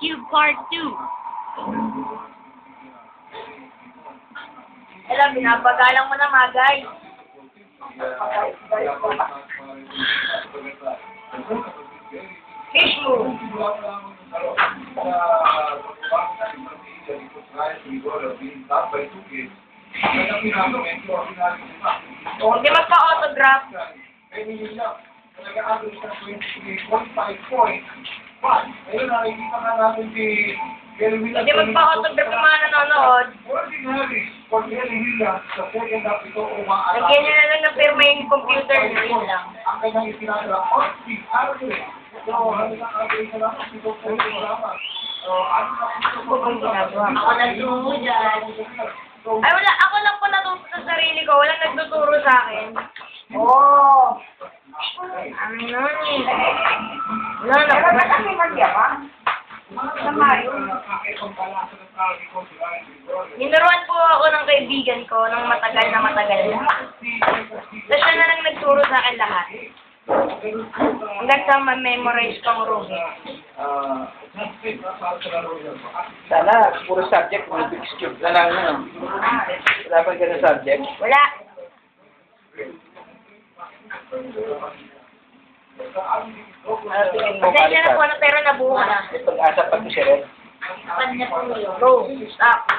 Cube Part 2. Alam, binabagalang mo na mga guys. Fish mo. Hindi magpa-autograph. Hindi magpa-autograph yung mga nanonood. Lagyan nyo na lang ng firma yung computer nyo, yun lang. Ako nagturo dyan. Ay, wala. Ako lang po natuto sa sarili ko. Walang nagtuturo sa akin. Oo. Ano nun eh. Wala na po. Ninuruan po ako ng kaibigan ko ng matagal na. Tapos siya na lang nagturo sa akin lahat. Hanggang sa ma-memorize pang rugi. Sana, puro subject, Rubik's Cube na lang, ano? Wala pa ganun subject? Wala. Ano tingin mo, Pasensya na po, pero nabuo na. May pag-asa pag si Red? Kanya po yun. Go. Stop.